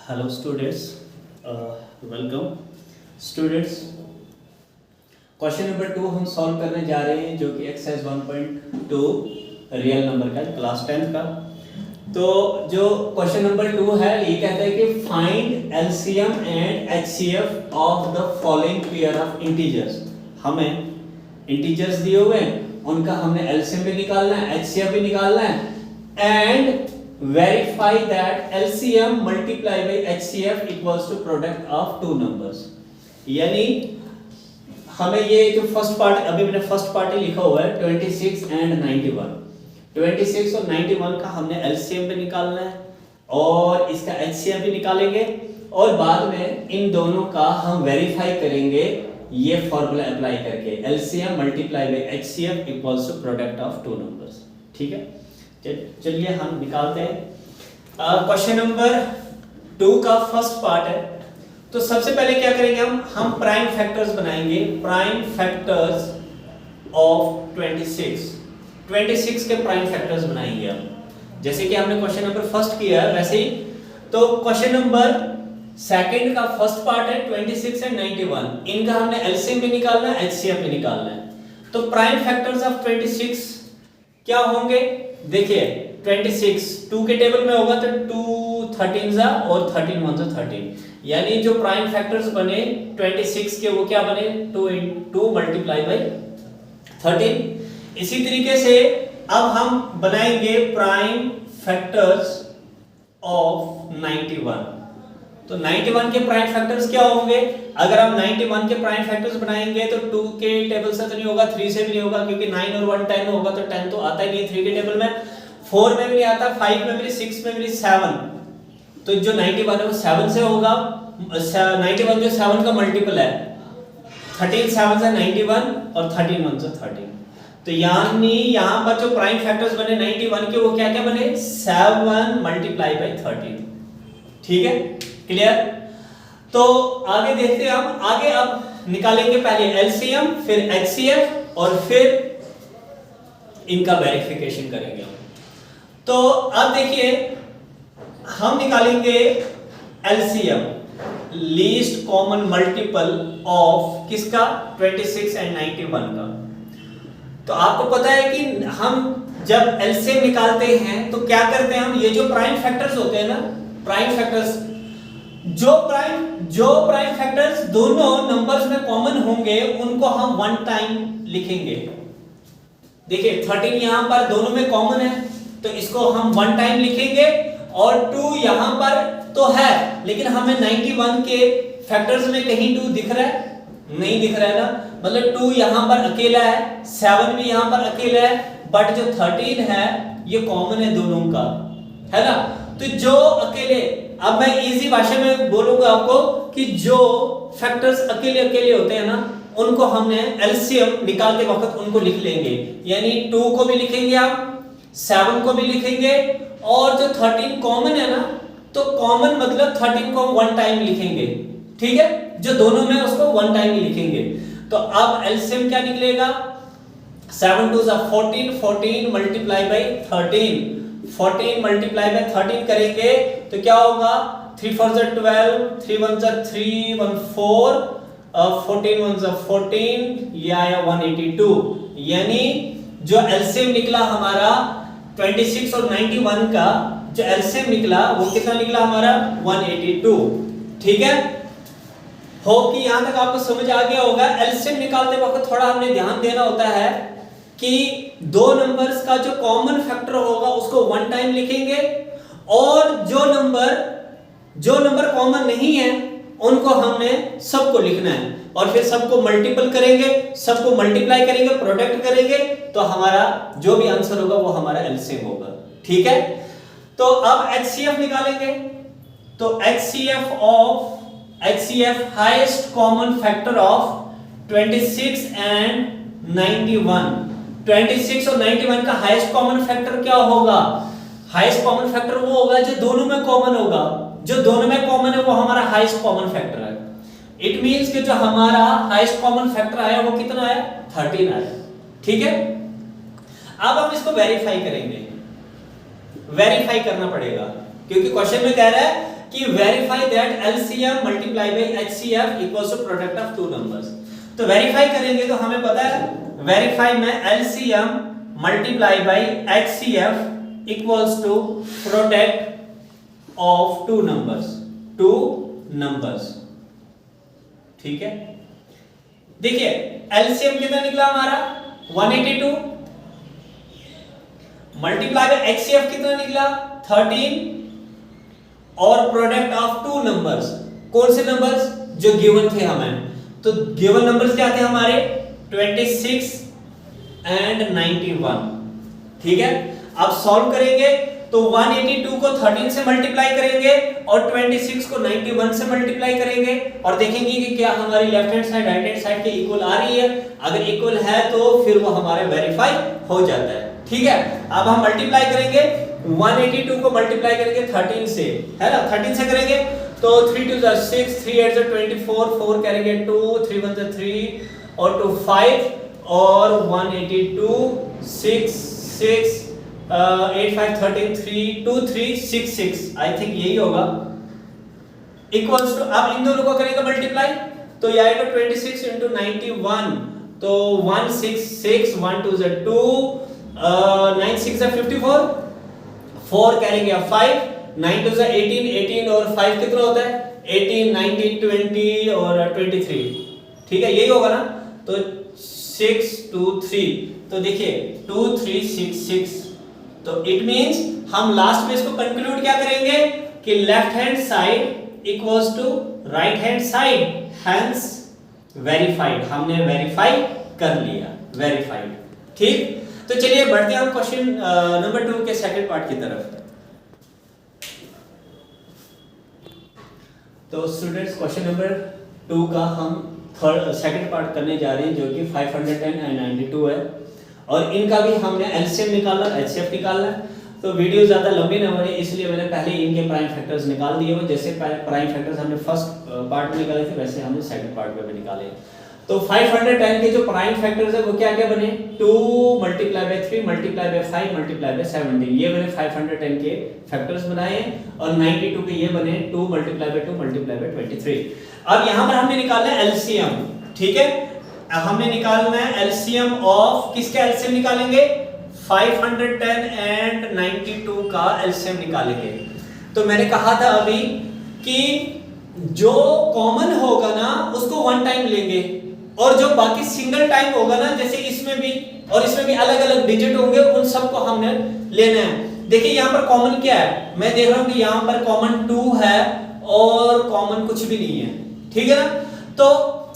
Hello students, welcome students. Question number 2 हम solve करने जा रहे हैं, जो कि एक्सरसाइज 1.2 रियल नंबर का क्लास 10 का। तो जो क्वेश्चन नंबर 2 है, ये कहता है कि find LCM and HCF of the following pair of integers. हमें इंटीजर्स दिए हुए हैं, उनका हमने एलसीएम भी निकालना है, एचसीएफ भी निकालना है and verify that LCM multiply by HCF equals to product of two numbers। यानी हमें ये जो फर्स्ट पार्ट, अभी मैंने फर्स्ट पार्ट ही लिखा हुआ है 26 एंड 91, 26 और 91 का हमने LCM भी निकालना है और इसका HCF भी निकालेंगे और बाद में इन दोनों का हम वेरीफाई करेंगे ये फॉर्मूला अप्लाई करके, LCM multiply by HCF equals to product of two numbers। ठीक है, चलिए हम निकालते हैं। क्वेश्चन नंबर 2 का फर्स्ट पार्ट है। तो सबसे पहले क्या करेंगे, हम प्राइम फैक्टर्स बनाएंगे, प्राइम फैक्टर्स ऑफ 26 के प्राइम फैक्टर्स बनाएंगे हम, जैसे कि हमने क्वेश्चन नंबर फर्स्ट किया है वैसे ही। तो क्वेश्चन नंबर सेकंड का फर्स्ट पार्ट है 26 एंड 91, इनका हमने एलसीएम भी निकालना है, एचसीएफ भी निकालना है। तो प्राइम फैक्टर्स ऑफ 26 क्या होंगे, देखिए 26 2 के टेबल में होगा तो 2 13 जा और 13 1 जा 13, यानी जो प्राइम फैक्टर्स बने 26 के वो क्या बने 2 मल्टीप्लाई बाय 13। इसी तरीके से अब हम बनाएंगे प्राइम फैक्टर्स ऑफ 91। तो 91 के प्राइम फैक्टर्स क्या होंगे, अगर हम 91 के प्राइम फैक्टर्स बनाएंगे तो 2 के टेबल से तो नहीं होगा, 3 से भी नहीं होगा, क्योंकि 9 और 1 10 होगा, तो 10 तो आता ही नहीं 3 के टेबल में, 4 में भी नहीं आता, 5 में भी, 6 में भी, 7। तो जो 91 है वो 7 से होगा, 91 जो 7 का मल्टीपल है, 13 7 से 91 और 13 1 से 13। तो यानी यहां पर जो प्राइम फैक्टर्स बने 91 के, वो क्या क्या बने 7 मल्टीप्लाई बाय 13। ठीक है, क्लियर। तो आगे देखते हैं हम, आगे अब निकालेंगे पहले एलसीएम, फिर एचसीएफ और फिर इनका वेरिफिकेशन करेंगे हम। तो अब देखिए हम निकालेंगे LCM, least common multiple of किसका 26 एंड 91 का। तो आपको पता है कि हम जब एलसीएम निकालते हैं तो क्या करते हैं हम, ये जो प्राइम फैक्टर्स होते हैं ना, प्राइम फैक्टर्स जो प्राइम फैक्टर्स दोनों नंबर्स में कॉमन होंगे उनको हम वन टाइम लिखेंगे। देखिए 13 यहां पर दोनों में कॉमन है तो इसको हम वन टाइम लिखेंगे, और 2 यहां पर तो है लेकिन हमें 91 के फैक्टर्स में कहीं 2 दिख रहा है, नहीं दिख रहा है ना, मतलब 2 यहां पर अकेला है, 7 भी यहां पर अकेला है, बट जो 13 है ये कॉमन है दोनों का, है ना। तो जो अकेले, अब मैं इजी भाषा में बोलूंगा आपको कि जो फैक्टर्स अकेले अकेले होते हैं ना, उनको हमने एलसीएम निकालते वक्त उनको लिख लेंगे, यानी 2 को भी लिखेंगे आप, 7 को भी लिखेंगे, और जो 13 कॉमन है ना, तो कॉमन मतलब 13 को वन टाइम लिखेंगे। ठीक है, जो दोनों में उसको वन टाइम ही लिखेंगे। तो अब एलसीएम क्या निकलेगा, 7 2 जा 14, 14 मल्टीप्लाई बाय 13, 14 मल्टीप्लाई बाय 13 करेंगे तो क्या होगा, 3 4 जा 12, 3 1 जा 3 1 4, 14 1 जा 14, ये आया 182। यानी जो एलसीएम निकला हमारा 26 और 91 का, जो एलसीएम निकला वो कितना निकला हमारा 182। ठीक है, होप कि यहां तक आपको समझ आ गया होगा। एलसीएम निकालते वक्त थोड़ा हमने ध्यान देना होता है कि दो नंबर्स का जो कॉमन फैक्टर होगा उसको वन टाइम लिखेंगे, और जो नंबर कॉमन नहीं है उनको हमने सबको लिखना है, और फिर सबको मल्टीपल करेंगे, सबको मल्टीप्लाई करेंगे, प्रोडक्ट करेंगे, तो हमारा जो भी आंसर होगा वो हमारा एलसीएम होगा। ठीक है, तो अब एचसीएफ निकालेंगे। तो HCF highest common factor of 26 and 91। 26 और 91 का हाईएस्ट कॉमन फैक्टर क्या होगा, हाईएस्ट कॉमन फैक्टर वो होगा जो दोनों में कॉमन होगा, जो दोनों में कॉमन है वो हमारा हाईएस्ट कॉमन फैक्टर है। इट मींस कि जो हमारा हाईएस्ट कॉमन फैक्टर आया वो कितना आया 13 आया। ठीक है, अब हम इसको वेरीफाई करेंगे, वेरीफाई करना पड़ेगा क्योंकि क्वेश्चन में कह रहा है कि verify that LCM multiply by HCF equals to product of two numbers. तो वेरीफाई करेंगे तो हमें पता है वेरीफाई में LCM multiply by HCF equals to product of two numbers. ठीक है, देखिए LCM कितना निकला हमारा 182, मल्टीप्लाई बाय HCF कितना निकला 13, और प्रोडक्ट ऑफ टू नंबर्स, कौन से नंबर्स जो गिवन थे हमें, तो गिवन नंबर्स क्या थे हमारे 26 एंड 91। ठीक है, अब सॉल्व करेंगे तो 182 को 13 से मल्टीप्लाई करेंगे और 26 को 91 से मल्टीप्लाई करेंगे और देखेंगे कि क्या हमारी left hand side right hand side के इक्वल आ रही है। अगर इक्वल है तो फिर वो हमारे वेरीफाई हो जाता है। ठीक है, अब हम मल्टीप्लाई करेंगे 182 को मल्टीप्लाई करेंगे 13 से, है ना, 13 से करेंगे तो 3 2 6, 3 8 24, 4 करेंगे 2, 3 1 3 और 2 5 और 182 6 6 8 5 13 3 2 3 6 6 आई थिंक यही होगा इक्वल्स टू, अब इन दोनों को करेंगे मल्टीप्लाई तो ये आएगा 26 into 91 तो 166 1 2 2 9 6 54 4 करेंगे अब 5 9 2 18 18 और 5 कितना होता है 18 19 20 और 23। ठीक है, यही होगा ना, तो 6 2 3 तो देखिए 2 3 6 6 तो इट मींस हम लास्ट में इसको कंक्लूड क्या करेंगे कि left hand side equals to right hand side, hence verified, हमने वेरीफाई कर लिया, वेरीफाइड। ठीक, तो चलिए बढ़ते हैं हम क्वेश्चन नंबर 2 के सेकंड पार्ट की तरफ। तो स्टूडेंट्स क्वेश्चन नंबर 2 का हम सेकंड पार्ट करने जा रहे हैं जो कि 510 एंड 92 है और इनका भी हमने एलसीएम निकालना, एचसीएफ निकालना है। तो वीडियो ज़्यादा लंबी ना बने इसलिए मैंने पहले इनके प्राइम फैक्टर्स निकाल दिए हुए, जैसे प्राइम फैक्टर्स हमने फर्स्ट पार्ट में निकाले थे वैसे हमने सेकंड पार्ट में भी निकाले। तो 510 के जो प्राइम फैक्टर्स है वो क्या क्या बने 2 multiply by 3 multiply by 5 multiply by 17, ये मैंने 510 के फैक्टर्स बनाए हैं और 92 के ये बने 2 मल्टीप्लाई बाय 2 मल्टीप्लाई बाय 23। अब यहाँ पर हमने निकालना है एलसीएम। ठीक है, हमने निकालना है एलसीएम ऑफ, किसका एलसीएम निकालेंगे 510 एंड 92 का एलसीएम निकालेंगे। तो मैंने कहा था अभी कि जो कॉमन होगा ना उसको वन टाइम लेंगे और जो बाकी सिंगल टाइम होगा ना, जैसे इसमें भी और इसमें भी अलग अलग डिजिट होंगे, उन सबको हमने लेना है। देखिए यहाँ पर कॉमन क्या है, मैं देख रहा हूं कि यहाँ पर कॉमन 2 है और कॉमन कुछ भी नहीं है। ठीक है ना, तो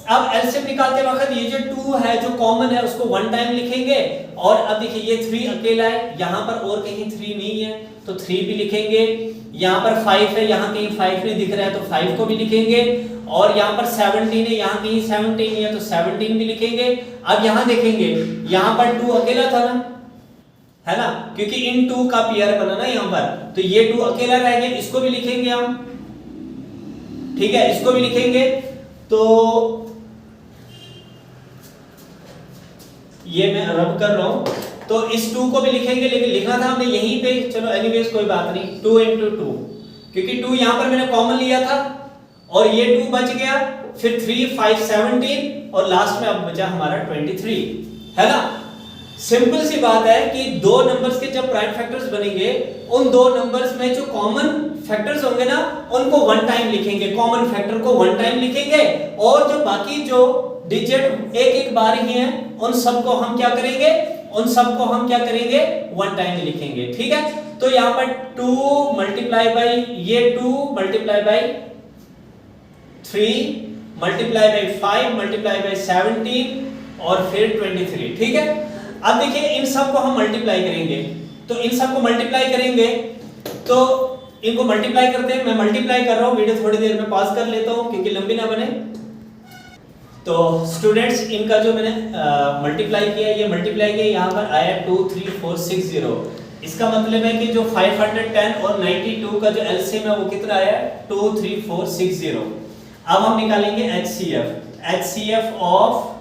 अब एलसीएम निकालते वक्त ये जो 2 है जो कॉमन है उसको वन टाइम लिखेंगे और अब देखिए ये 3 अकेला है, यहाँ पर और कहीं 3 नहीं है तो 3 भी लिखेंगे, यहाँ पर 5 है, यहाँ कहीं 5 नहीं दिख रहा है तो 5 को भी लिखेंगे और यहाँ पर 17 है, यहाँ कहीं 17 नहीं है तो 17 भी लिखेंगे। अब यहाँ देखेंगे यहाँ पर 2 अकेला था ना, है ना, क्योंकि इन 2 का पेयर बना ना यहाँ पर, तो ये 2 अकेला रह गया, इसको भी लिखेंगे हम। ठीक है, इसको भी लिखेंगे तो ये मैं रब कर रहा हूं तो इस 2 को भी लिखेंगे, लेकिन लिखना था हमने यहीं पे, चलो एनीवेज कोई बात नहीं, 2 into 2 क्योंकि 2 यहां पर मैंने कॉमन लिया था और ये 2 बच गया, फिर 3 5 17 और लास्ट में अब बचा हमारा 23, है ना। सिंपल सी बात है कि दो नंबर्स के जब प्राइम फैक्टर्स बनेंगे उन दो नंबर्स में जो कॉमन फैक्टर्स होंगे ना उनको वन टाइम लिखेंगे, कॉमन फैक्टर को वन टाइम लिखेंगे और जो बाकी जो डिजिट एक एक बार ही हैं उन सबको हम क्या करेंगे, उन सबको हम क्या करेंगे वन टाइम लिखेंगे। ठीक है, तो यहाँ पर 2 मल्टीप्लाई बाय ये 2 multiply by 3 multiply by 5 multiply by 17 और फिर 23। ठीक है, अब देखिए इन सबको हम मल्टीप्लाई करेंगे, तो इन सबको मल्टीप्लाई करेंगे तो इनको मल्टीप्लाई करते हैं, मैं मल्टीप्लाई कर रहा हूँ, वीडियो थोड़ी देर में पॉज कर लेता हूँ क्योंकि लंबी ना बने। तो स्टूडेंट्स इनका जो मैंने मल्टीप्लाई किया, ये मल्टीप्लाई किया, यहाँ पर आया 2 3 4 6 0, इसका मतलब है कि जो 510 और 92 का जो एलसीएम है वो कितना आया 2 3 4 6 0। अब हम निकालेंगे एचसीएफ ऑफ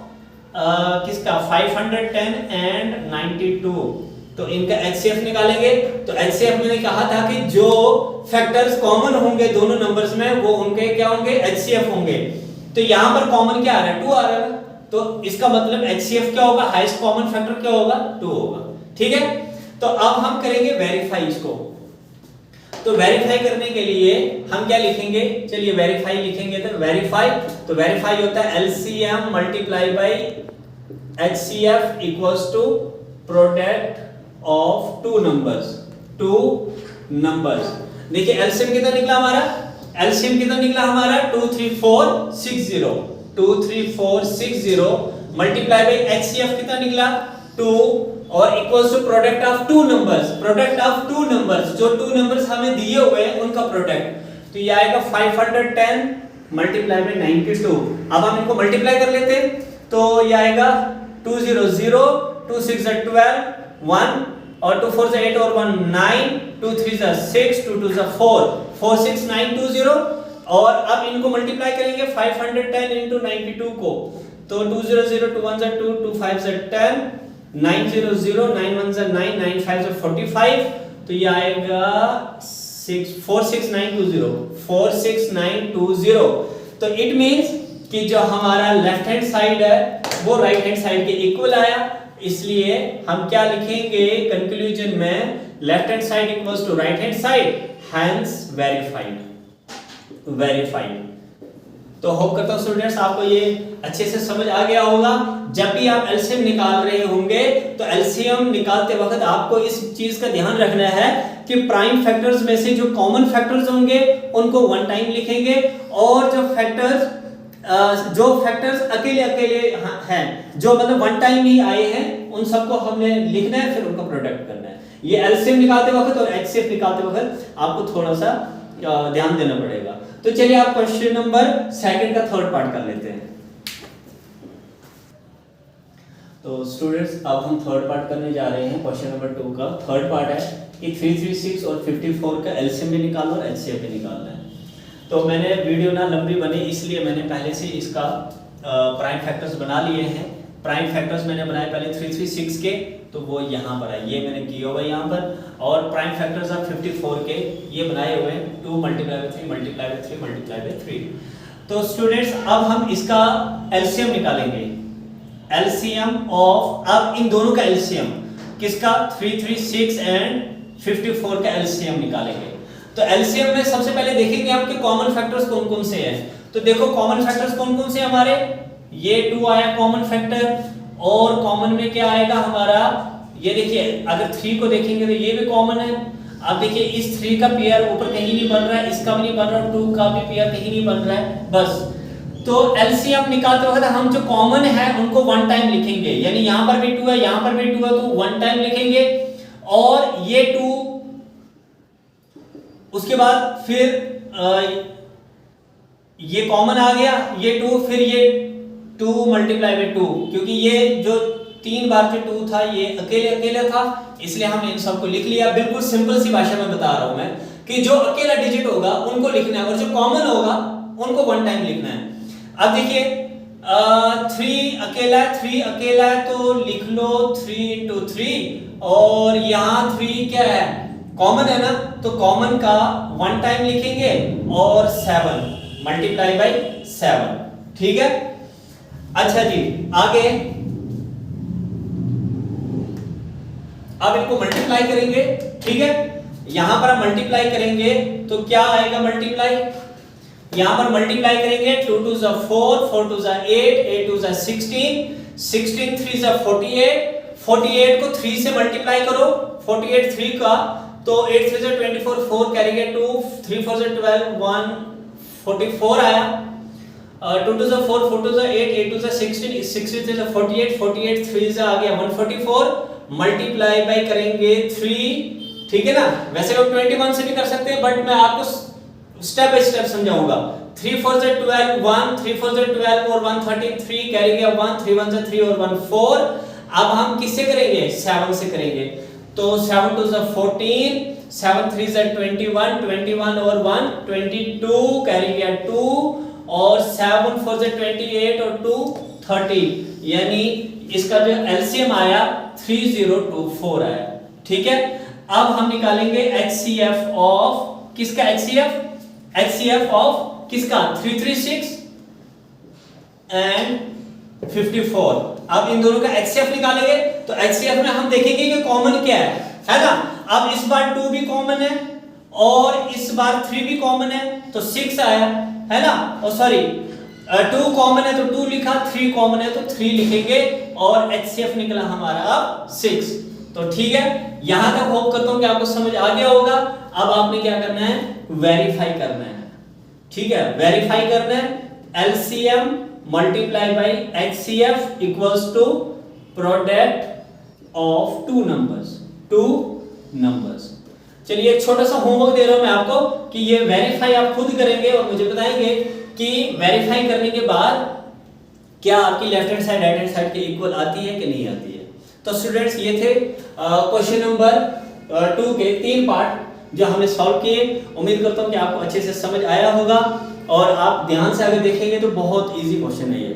किसका 510 एंड 92, तो इनका HCF निकालेंगे। तो HCF मैंने कहा था कि जो फैक्टर्स कॉमन होंगे दोनों नंबर्स में वो उनके क्या होंगे, HCF होंगे। तो यहां पर कॉमन क्या आ रहा है, 2 आ रहा है, तो इसका मतलब HCF क्या होगा, हाईएस्ट कॉमन फैक्टर क्या होगा, 2 होगा। ठीक है, तो अब हम करेंगे वेरीफाई इसको। तो वेरीफाई करने के लिए हम क्या लिखेंगे, चलिए वेरीफाई लिखेंगे। तो वेरीफाई होता है LCM multiply by HCF equals to product of two numbers. देखिए LCM कितना निकला हमारा, 23460 मल्टीप्लाई बाई HCF कितना निकला 2 और equals to product of two numbers, जो टू नंबर्स हमें दिए हुए हैं उनका प्रोडक्ट। तो ये आएगा 510 मल्टीप्लाई बाई 92। अब हम इनको मल्टीप्लाई कर लेते हैं, तो ये आएगा 200, 2 6 12 1 और 2 4 8 और 1 9, 2 3 6, 2 2 4 4 6 9 2 0। और अब इनको मल्टीप्लाई करेंगे 510 into 92 को, तो 2 0 0 2 1 2 2 5 10 9 0 0 9 1 9 9 5 45। तो ये आएगा 46920। तो इट मींस कि जो हमारा लेफ्ट हैंड साइड है वो राइट हैंड साइड के इक्वल आया, इसलिए हम क्या लिखेंगे कंक्लूजन में, left hand side equals to right hand side, hence verified. तो होप करता हूं स्टूडेंट्स आपको ये अच्छे से समझ आ गया होगा। जब भी आप एलसीएम निकाल रहे होंगे तो एलसीएम निकालते वक्त आपको इस चीज का ध्यान रखना है कि प्राइम फैक्टर्स में से जो कॉमन फैक्टर्स होंगे उनको वन टाइम लिखेंगे, और जो फैक्टर्स अकेले हैं, जो मतलब वन टाइम ही आए हैं, उन सबको हमने लिखना है, फिर उनका प्रोडक्ट करना है। ये एलसीएम निकालते वक्त और एचसीएफ निकालते वक्त आपको थोड़ा सा ध्यान देना पड़ेगा। तो चलिए आप क्वेश्चन नंबर 2 का थर्ड पार्ट कर लेते हैं। तो स्टूडेंट्स अब हम थर्ड पार्ट करने जा रहे हैं। क्वेश्चन नंबर 2 का थर्ड पार्ट है कि 336 और 54 का एलसीएम भी निकालना और एचसीएफ भी निकालना है। तो मैंने वीडियो ना लंबी बनी, इसलिए मैंने पहले से इसका प्राइम फैक्टर्स बना लिए हैं। प्राइम फैक्टर्स मैंने बनाए पहले 336 के, तो वो यहाँ पर है, ये मैंने किया हुआ है यहाँ पर। और प्राइम फैक्टर्स आप 54 के ये बनाए हुए हैं, 2 × 3 × 3 × 3। तो स्टूडेंट्स अब हम इसका एलसीएम निकालेंगे। एलसीएम ऑफ, अब इन दोनों का एलसीएम किसका, 336 एंड 54 का एलसीएम निकालेंगे। तो एलसीएम में सबसे पहले देखेंगे आपके कॉमन फैक्टर्स कौन कौन से हैं। तो देखो कॉमन फैक्टर्स कौन कौन से हमारे, ये 2 आया कॉमन फैक्टर, और कॉमन में क्या आएगा हमारा, ये देखिए अगर 3 को देखेंगे तो ये भी कॉमन है। अब देखिए इस 3 का पेयर ऊपर कहीं नहीं बन रहा है, इसका भी नहीं बन रहा, 2 का भी पेयर कहीं नहीं बन रहा है, बस। तो एलसीएम निकालते वक्त हम जो कॉमन है उनको वन टाइम लिखेंगे, यानी यहां पर भी 2 है, यहां पर भी 2 है, तो वन टाइम लिखेंगे। और ये 2 उसके बाद फिर ये कॉमन आ गया, ये 2, फिर ये 2 × 2, क्योंकि ये जो 3 बार जो 2 था ये अकेले था, इसलिए हमने इन सबको लिख लिया। बिल्कुल सिंपल सी भाषा में बता रहा हूं मैं कि जो अकेला डिजिट होगा उनको लिखना है और जो कॉमन होगा उनको वन टाइम लिखना है। अब देखिए 3 अकेला है तो लिख लो 3 × 3, और यहाँ 3 क्या है, कॉमन है ना, तो कॉमन का वन टाइम लिखेंगे और 7 × 7, ठीक है। अच्छा जी आगे, अब इनको मल्टीप्लाई करेंगे, ठीक है। यहां पर हम मल्टीप्लाई करेंगे तो क्या आएगा मल्टीप्लाई, यहां पर मल्टीप्लाई करेंगे 2 × 2 = 4, 4 × 2 = 8, 8 × 2 = 16, 16 × 3 = 48, 48 को 3 से मल्टीप्लाई करो, 48 3 का, तो 8 × 3 = 24, 4 कैरी गया 2, 3 × 4 = 12, 1 44 आया, 2 × 2 = 4, 4 × 2 = 8, 8 × 2 = 16, 16 × 3 = 48, 48 3 से आ गया 144, मल्टीप्लाई बाय करेंगे 3, ठीक है ना। वैसे लोग 21 से भी कर सकते हैं, बट मैं आपको स्टेप बाय स्टेप समझाऊंगा। 3 × 4 = 12, 1 3 × 4 = 12 और 1 13, 3 कैरी गया 1, 3 × 1 = 3 और 1 4। अब हम किससे करेंगे, 7 से करेंगे, तो 7 × 2 = 14, 7 × 3 = 21, 21 और 1 22 कैरी गया 2, और 7 × 4 = 28 और 2 30, यानी इसका जो एलसीएम आया 3024 आया, ठीक है, अब हम निकालेंगे HCF ऑफ किसका, HCF ऑफ किसका 336 एंड 54। अब इन दोनों का HCF निकालेंगे तो HCF में हम देखेंगे कि कॉमन क्या है ना। अब इस बार 2 भी कॉमन है और इस बार 3 भी कॉमन है तो 6 आया है ना, और सॉरी 2 कॉमन है तो 2 लिखा, 3 कॉमन है तो 3 लिखेंगे और HCF निकला हमारा अब 6। तो ठीक है, यहां तक होप करता हूं कि आपको समझ आ गया होगा। अब आपने क्या करना है, वेरीफाई करना है, ठीक है, वेरीफाई करना है। LCM multiply by HCF equals to product of two numbers. चलिए एक छोटा सा होमवर्क दे रहा हूं मैं आपको कि ये वेरीफाई आप खुद करेंगे और मुझे बताएंगे कि वेरीफाई करने के बाद क्या आपकी left hand side right hand side के इक्वल आती है कि नहीं आती है। तो स्टूडेंट्स ये थे क्वेश्चन नंबर 2 के 3 पार्ट जो हमने सॉल्व किए। उम्मीद करता हूं कि आपको अच्छे से समझ आया होगा और आप ध्यान से अगर देखेंगे तो बहुत इजी क्वेश्चन है ये।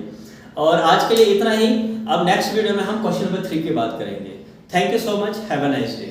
और आज के लिए इतना ही। अब नेक्स्ट वीडियो में हम क्वेश्चन नंबर 3 की बात करेंगे। Thank you so much, have a nice day.